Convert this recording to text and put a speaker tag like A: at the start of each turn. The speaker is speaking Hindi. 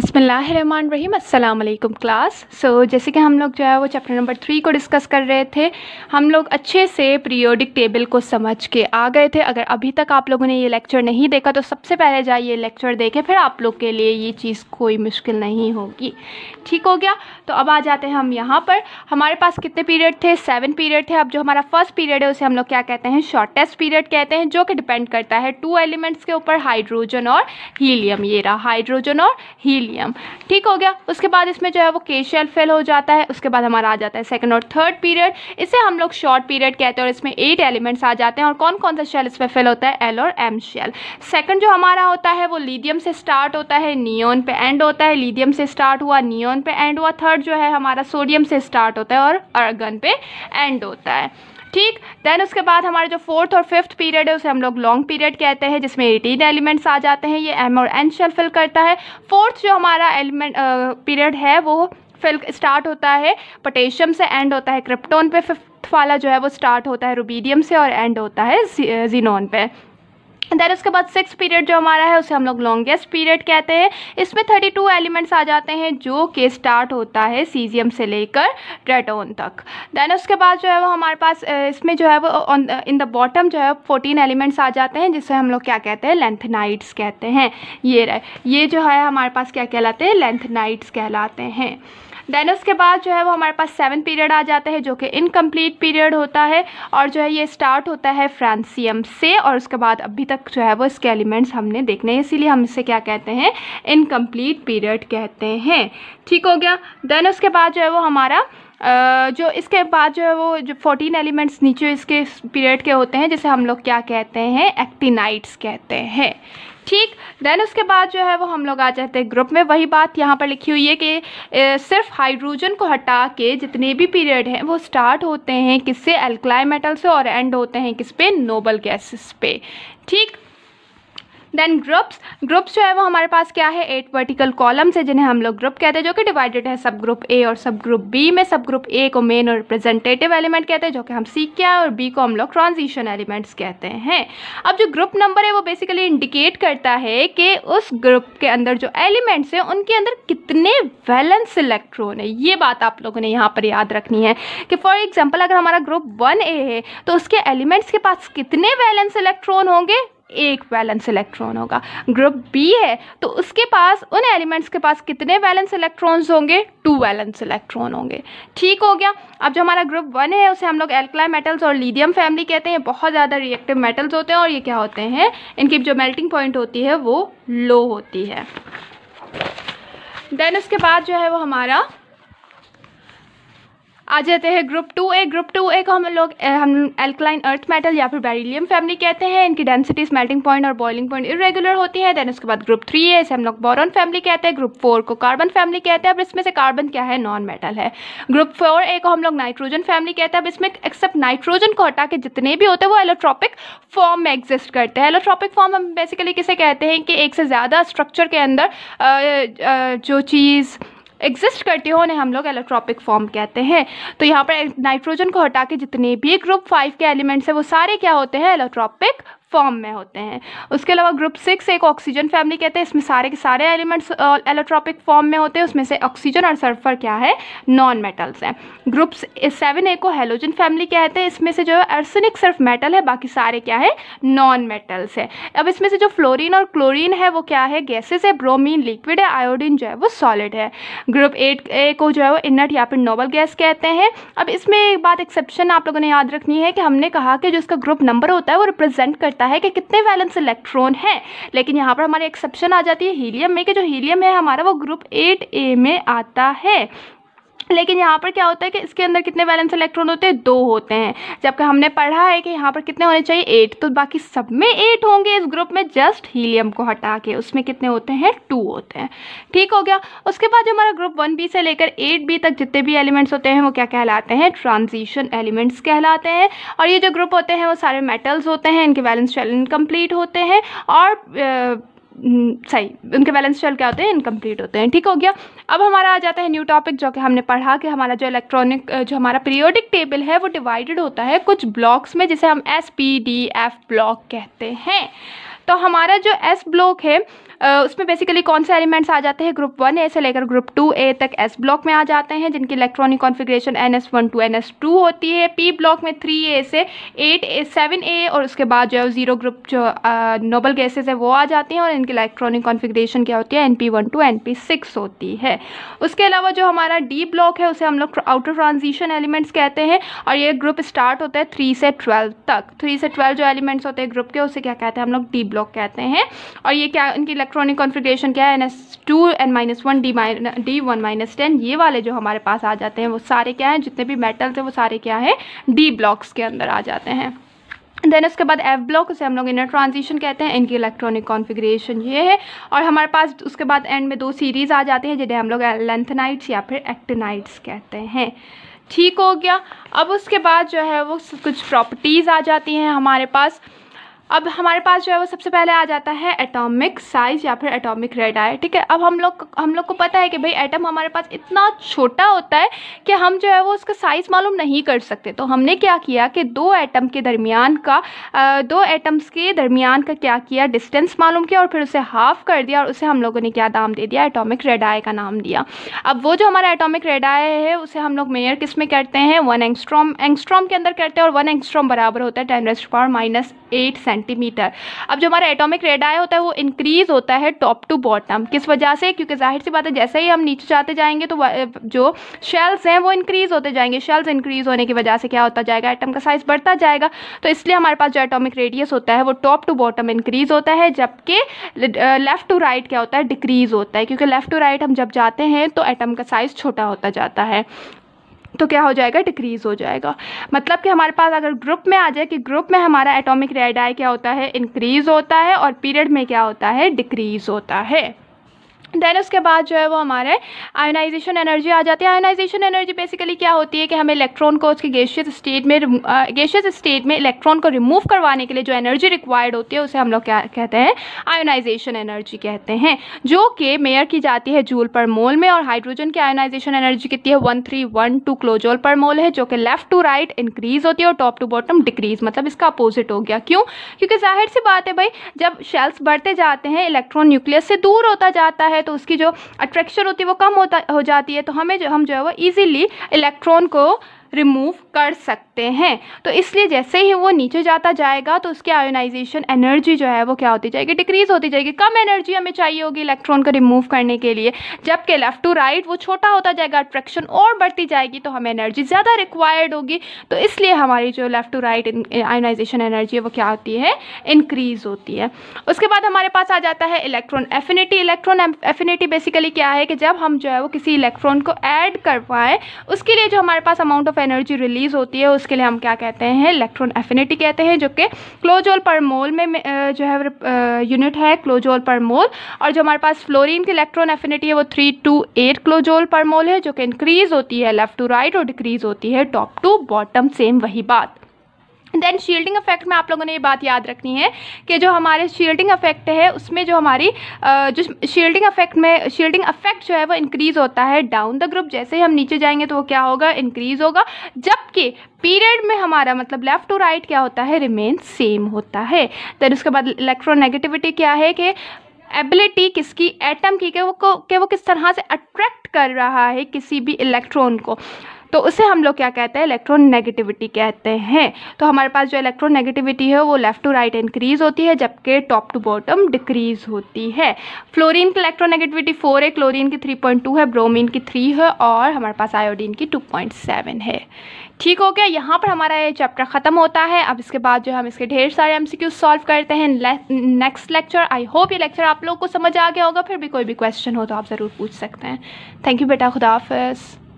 A: बिस्मिल्लाहिर्रहमानिर्रहीम अस्सलाम वालेकुम क्लास। जैसे कि हम लोग जो है वो चैप्टर नंबर 3 को डिस्कस कर रहे थे। हम लोग अच्छे से पीरियोडिक टेबल को समझ के आ गए थे। अगर अभी तक आप लोगों ने ये लेक्चर नहीं देखा तो सबसे पहले जाइए लेक्चर देखें, फिर आप लोग के लिए ये चीज़ कोई मुश्किल नहीं होगी। ठीक हो गया। तो अब आ जाते हैं हम यहाँ पर। हमारे पास कितने पीरियड थे? 7 पीरियड थे। अब जो हमारा फर्स्ट पीरियड है उसे हम लोग क्या कहते हैं? शॉर्टेस्ट पीरियड कहते हैं, जो कि डिपेंड करता है 2 एलिमेंट्स के ऊपर, हाइड्रोजन और हीलियम। ये रहा हाइड्रोजन और हीलियम। ठीक हो गया। उसके बाद इसमें जो है वो के शेल फिल हो जाता है। उसके बाद हमारा आ जाता है सेकंड और थर्ड पीरियड। इसे हम लोग शॉर्ट पीरियड कहते हैं और इसमें 8 एलिमेंट्स आ जाते हैं। और कौन कौन सा शेल इसमें फिल होता है? एल और एम शेल। सेकंड जो हमारा होता है वो लिथियम से स्टार्ट होता है, नियोन पे एंड होता है। लिथियम से स्टार्ट हुआ, नियोन पे एंड हुआ। थर्ड जो है हमारा सोडियम से स्टार्ट होता है और आर्गन पे एंड होता है। ठीक। देन उसके बाद हमारा जो फोर्थ और फिफ्थ पीरियड है उसे हम लोग लॉन्ग पीरियड कहते हैं, जिसमें 18 एलिमेंट्स आ जाते हैं। ये एम और एन शेल फिल करता है। फोर्थ जो हमारा एलिमेंट पीरियड है वो फिल स्टार्ट होता है पोटेशियम से, एंड होता है क्रिप्टोन पे। फिफ्थ वाला जो है वो स्टार्ट होता है रुबीडियम से और एंड होता है जीनोन पे। देन उसके बाद सिक्स पीरियड जो हमारा है उसे हम लोग लॉन्गेस्ट पीरियड कहते हैं। इसमें 32 एलिमेंट्स आ जाते हैं, जो कि स्टार्ट होता है सीजियम से लेकर रेटोन तक। देन उसके बाद जो है वो हमारे पास इसमें जो है वो इन द बॉटम जो है 14 एलिमेंट्स आ जाते हैं, जिसे हम लोग क्या कहते हैं? लेंथनाइड्स कहते हैं। ये जो है हमारे पास क्या कहलाते हैं? लेंथनाइड्स कहलाते हैं। देन उसके बाद जो है वो हमारे पास 7 पीरियड आ जाता है, जो कि इनकम्प्लीट पीरियड होता है। और जो है ये स्टार्ट होता है फ्रांसियम से, और उसके बाद अभी तक जो है वो इसके एलिमेंट्स हमने देखने हैं, इसीलिए हम इसे क्या कहते हैं? इनकम्प्लीट पीरियड कहते हैं। ठीक हो गया। देन उसके बाद जो है वो हमारा जो इसके बाद जो है वो जो 14 एलिमेंट्स नीचे इसके पीरियड के होते हैं, जिसे हम लोग क्या कहते हैं? एक्टिनाइड्स कहते हैं। ठीक। देन उसके बाद जो है वो हम लोग आ जाते हैं ग्रुप में। वही बात यहाँ पर लिखी हुई है कि सिर्फ हाइड्रोजन को हटा के जितने भी पीरियड हैं वो स्टार्ट होते हैं किससे? एल्कलाइन मेटल से, और एंड होते हैं किस पे? नोबल गैसेस पे। ठीक। देन ग्रुप्स जो है वो हमारे पास क्या है? 8 वर्टिकल कॉलम्स है, जिन्हें हम लोग ग्रुप कहते हैं, जो कि डिवाइडेड है सब ग्रुप ए और सब ग्रुप बी में। सब ग्रुप ए को मेन और रिप्रेजेंटेटिव एलिमेंट कहते हैं, जो कि हम सीख के आए, और बी को हम लोग ट्रांजिशन एलिमेंट्स कहते हैं। अब जो ग्रुप नंबर है वो बेसिकली इंडिकेट करता है कि उस ग्रुप के अंदर जो एलिमेंट्स हैं उनके अंदर कितने वैलेंस इलेक्ट्रॉन है। ये बात आप लोगों ने यहाँ पर याद रखनी है कि फॉर एग्जाम्पल अगर हमारा ग्रुप 1A है तो उसके एलिमेंट्स के पास कितने वैलेंस इलेक्ट्रॉन होंगे? 1 वैलेंस इलेक्ट्रॉन होगा। ग्रुप बी है तो उसके पास उन एलिमेंट्स के पास कितने वैलेंस इलेक्ट्रॉन्स होंगे? 2 वैलेंस इलेक्ट्रॉन होंगे। ठीक हो गया। अब जो हमारा ग्रुप 1 है उसे हम लोग एल्कलाइन मेटल्स और लिथियम फैमिली कहते हैं। बहुत ज़्यादा रिएक्टिव मेटल्स होते हैं और ये क्या होते हैं? इनकी जो मेल्टिंग पॉइंट होती है वो लो होती है। देन उसके बाद जो है वो हमारा आ जाते हैं ग्रुप 2A। ग्रुप 2A को हम एल्कलाइन अर्थ मेटल या फिर बेरिलियम फैमिली कहते हैं। इनकी डेंसिटीज, मेल्टिंग पॉइंट और बॉइलिंग पॉइंट इरेगुलर होती है। देन उसके बाद ग्रुप 3A, इसे हम लोग बोरॉन फैमिली कहते हैं। ग्रुप 4 को कार्बन फैमिली कहते हैं। अब इसमें से कार्बन क्या है? नॉन मेटल है। ग्रुप 4A को हम लोग नाइट्रोजन फैमिली कहते हैं। अब इसमें एक्सेप्ट नाइट्रोजन को हटा के जितने भी होते हैं वो एलोट्रॉपिक फॉर्म में एग्जिस्ट करते हैं। एलोट्रॉपिक फॉर्म हम बेसिकली किसे कहते हैं? कि एक से ज़्यादा स्ट्रक्चर के अंदर जो चीज़ एग्जिस्ट करती हो उन्हें हम लोग एलोट्रॉपिक फॉर्म कहते हैं। तो यहाँ पर नाइट्रोजन को हटा के जितने भी ग्रुप 5 के एलिमेंट्स हैं वो सारे क्या होते हैं? एलोट्रॉपिक फॉर्म में होते हैं। उसके अलावा ग्रुप 6A को ऑक्सीजन फैमिली कहते हैं। इसमें सारे के सारे एलिमेंट्स एलोट्रॉपिक फॉर्म में होते हैं। उसमें से ऑक्सीजन और सल्फर क्या है? नॉन मेटल्स हैं। ग्रुप 7A को हेलोजन फैमिली कहते हैं। इसमें से जो है आर्सेनिक सिर्फ मेटल है, बाकी सारे क्या है? नॉन मेटल्स है। अब इसमें से जो फ्लोरीन और क्लोरीन है वो क्या है? गैसेस है। ब्रोमीन लिक्विड है। आयोडीन जो है वो सॉलिड है। ग्रुप 8A को जो है वो इनर्ट या फिर नोबल गैस कहते हैं। अब इसमें एक बात एक्सेप्शन आप लोगों ने याद रखनी है कि हमने कहा कि जो इसका ग्रुप नंबर होता है वो रिप्रेजेंट करता है कि कितने वैलेंस इलेक्ट्रॉन है, लेकिन यहाँ पर हमारी एक्सेप्शन आ जाती है हीलियम में, कि जो हीलियम है हमारा वो ग्रुप 8A में आता है। लेकिन यहाँ पर क्या होता है कि इसके अंदर कितने वैलेंस इलेक्ट्रॉन होते हैं? 2 होते हैं। जबकि हमने पढ़ा है कि यहाँ पर कितने होने चाहिए? 8। तो बाकी सब में 8 होंगे इस ग्रुप में, जस्ट हीलियम को हटा के उसमें कितने होते हैं? 2 होते हैं। ठीक हो गया। उसके बाद जो हमारा ग्रुप 1B से लेकर 8B तक जितने भी एलिमेंट्स होते हैं वो क्या कहलाते हैं? ट्रांजिशन एलिमेंट्स कहलाते हैं। और ये जो ग्रुप होते हैं वो सारे मेटल्स होते हैं। इनके वैलेंस शेल इनकम्प्लीट होते हैं और उनके बैलेंस शेल क्या होते हैं? इनकम्प्लीट होते हैं। ठीक हो गया। अब हमारा आ जाता है न्यू टॉपिक, जो कि हमने पढ़ा कि हमारा जो इलेक्ट्रॉनिक जो हमारा पीरियोडिक टेबल है वो डिवाइडेड होता है कुछ ब्लॉक्स में, जिसे हम SPDF ब्लॉक कहते हैं। तो हमारा जो S ब्लॉक है उसमें बेसिकली कौन से एलिमेंट्स आ जाते हैं, ग्रुप 1A से लेकर ग्रुप 2A तक S ब्लॉक में आ जाते हैं, जिनकी electronic configuration NS1 to NS2 होती है। P ब्लॉक में 3A से 8A 7A और उसके बाद जो है 0 ग्रुप जो नोबल गैसेज है वो आ जाती हैं और इनकी इलेक्ट्रॉनिक कॉन्फ़िगरेशन क्या होती है, NP1 to NP6 होती है। उसके अलावा जो हमारा D ब्लॉक है उसे हम लोग आउटर ट्रांजिशन एलिमेंट्स कहते हैं और ये ग्रुप स्टार्ट होता है 3 से 12 तक। 3 से 12 जो एलिमेंट्स होते हैं ग्रुप के उसे क्या कहते हैं हम लोग, D ब्लॉक कहते हैं। और ये क्या, इनकी इलेक्ट्रॉनिक कॉन्फ़िगरेशन क्या है, NS2 N-1 D1-10, ये वाले जो हमारे पास आ जाते हैं वो सारे क्या हैं, जितने भी मेटल्स हैं वो सारे क्या है, D ब्लॉक्स के अंदर आ जाते हैं। देन उसके बाद F ब्लॉक, उसे हम लोग इनर ट्रांजिशन कहते हैं, इनकी इलेक्ट्रॉनिक कॉन्फ़िगरेशन ये है। और हमारे पास उसके बाद एंड में 2 सीरीज़ आ जाते हैं जिन्हें हम लोग लेंथेनाइट्स या फिर एक्टिनाइट्स कहते हैं। ठीक हो गया। अब उसके बाद जो है वो कुछ प्रॉपर्टीज़ आ जाती हैं हमारे पास। अब हमारे पास जो है वो सबसे पहले आ जाता है एटॉमिक साइज़ या फिर एटॉमिक रेडियस। ठीक है, अब हम लोग को पता है कि भाई एटम हमारे पास इतना छोटा होता है कि हम जो है वो उसका साइज़ मालूम नहीं कर सकते। तो हमने क्या किया कि दो एटम्स के दरमियान का क्या किया, डिस्टेंस मालूम किया और फिर उसे हाफ कर दिया और उसे हम लोगों ने क्या नाम दे दिया, एटॉमिक रेडियस का नाम दिया। अब वो जो हमारा एटॉमिक रेडियस है उसे हम लोग मेजर किस में करते हैं, 1 एंगस्ट्रॉम के अंदर करते हैं और 1 एंगस्ट्रॉम बराबर होता है 10⁻⁸ सेंटीमीटर। अब जो हमारा एटॉमिक रेडियस होता है वो इंक्रीज होता है टॉप टू बॉटम। किस वजह से, क्योंकि जाहिर सी बात है जैसे ही हम नीचे जाते जाएंगे तो जो शेल्स हैं वो इंक्रीज होते जाएंगे। शेल्स इंक्रीज होने की वजह से क्या होता जाएगा, एटम का साइज बढ़ता जाएगा। तो इसलिए हमारे पास जो एटॉमिक रेडियस होता है वो टॉप टू बॉटम इंक्रीज होता है, जबकि लेफ्ट टू राइट क्या होता है, डिक्रीज होता है। क्योंकि लेफ्ट टू राइट हम जब जाते हैं तो एटम का साइज छोटा होता जाता है, तो क्या हो जाएगा, डिक्रीज़ हो जाएगा। मतलब कि हमारे पास अगर ग्रुप में आ जाए कि ग्रुप में हमारा एटॉमिक रेडियस क्या होता है, इंक्रीज़ होता है और पीरियड में क्या होता है, डिक्रीज़ होता है। देन उसके बाद जो है वो हमारे आयोनाइजेशन एनर्जी आ जाती है। आयोनाइजेशन एनर्जी बेसिकली क्या होती है कि हमें इलेक्ट्रॉन को उसके गैसियस स्टेट में इलेक्ट्रॉन को रिमूव करवाने के लिए जो एनर्जी रिक्वायर्ड होती है उसे हम लोग क्या कहते हैं, आयोनाइजेशन एनर्जी कहते हैं, जो कि मेजर की जाती है जूल पर मोल में। और हाइड्रोजन की आयोनाइजेशन एनर्जी कितनी है, 1312 किलोजूल पर मोल है, जो कि लेफ्ट टू राइट इंक्रीज होती है और टॉप टू बॉटम डिक्रीज, मतलब इसका अपोजिट हो गया। क्यों, क्योंकि जाहिर सी बात है भाई जब शेल्स बढ़ते जाते हैं इलेक्ट्रॉन न्यूक्लियस से दूर होता जाता है तो उसकी जो अट्रैक्शन होती है वो कम हो जाती है। तो हम जो है वो इजीली इलेक्ट्रॉन को रिमूव कर सकते हैं। तो इसलिए जैसे ही वो नीचे जाता जाएगा तो उसकी आयोनाइजेशन एनर्जी जो है वो क्या होती जाएगी, डिक्रीज होती जाएगी। कम एनर्जी हमें चाहिए होगी इलेक्ट्रॉन को रिमूव करने के लिए, जबकि लेफ्ट टू राइट वो छोटा होता जाएगा, अट्रैक्शन और बढ़ती जाएगी तो हमें एनर्जी ज़्यादा रिक्वायर्ड होगी। तो इसलिए हमारी जो left to right ionization energy है वो क्या होती है, इंक्रीज होती है। उसके बाद हमारे पास आ जाता है electron affinity. Electron affinity basically क्या है कि जब हम जो है वो किसी इलेक्ट्रॉन को ऐड कर पाएँ उसके लिए जो हमारे पास अमाउंट ऑफ एनर्जी रिलीज होती है उसके लिए हम क्या कहते हैं, इलेक्ट्रॉन एफिनिटी कहते हैं, जो कि किलोजूल पर मोल में जो है यूनिट है, किलोजूल पर मोल। और जो हमारे पास फ्लोरीन की इलेक्ट्रॉन एफिनिटी है वो 3 to 8 किलोजूल पर मोल है, जो कि इंक्रीज होती है लेफ्ट टू राइट और डिक्रीज होती है टॉप टू बॉटम, सेम वही बात। देन शील्डिंग इफेक्ट में आप लोगों ने ये बात याद रखनी है कि जो हमारे शील्डिंग इफेक्ट है उसमें जो हमारी जो शील्डिंग इफेक्ट जो है वो इंक्रीज होता है डाउन द ग्रुप। जैसे ही हम नीचे जाएंगे तो वो क्या होगा, इंक्रीज होगा, जबकि पीरियड में हमारा मतलब लेफ्ट टू राइट क्या होता है, रिमेन सेम होता है। देन उसके बाद इलेक्ट्रोनेगेटिविटी क्या है कि एबिलिटी किसकी, एटम की, कि वो किस तरह से अट्रैक्ट कर रहा है किसी भी इलेक्ट्रॉन को, तो उसे हम लोग क्या कहते हैं, इलेक्ट्रॉन नेगेटिविटी कहते हैं। तो हमारे पास जो इलेक्ट्रॉन नेगेटिविटी है वो लेफ्ट टू राइट इंक्रीज होती है, जबकि टॉप टू बॉटम डिक्रीज होती है। फ्लोरीन की इलेक्ट्रॉन नेगेटिविटी 4 है, क्लोरीन की 3.2 है, ब्रोमीन की 3 है और हमारे पास आयोडीन की 2.7 है। ठीक हो गया, यहाँ पर हमारा ये चैप्टर ख़त्म होता है। अब इसके बाद जो हम इसके ढेर सारे MCQ सॉल्व करते हैं नेक्स्ट लेक्चर। आई होप ये लेक्चर आप लोगों को समझ आ गया होगा। फिर भी कोई भी क्वेश्चन हो तो आप ज़रूर पूछ सकते हैं। थैंक यू बेटा, खुदा हाफिज़।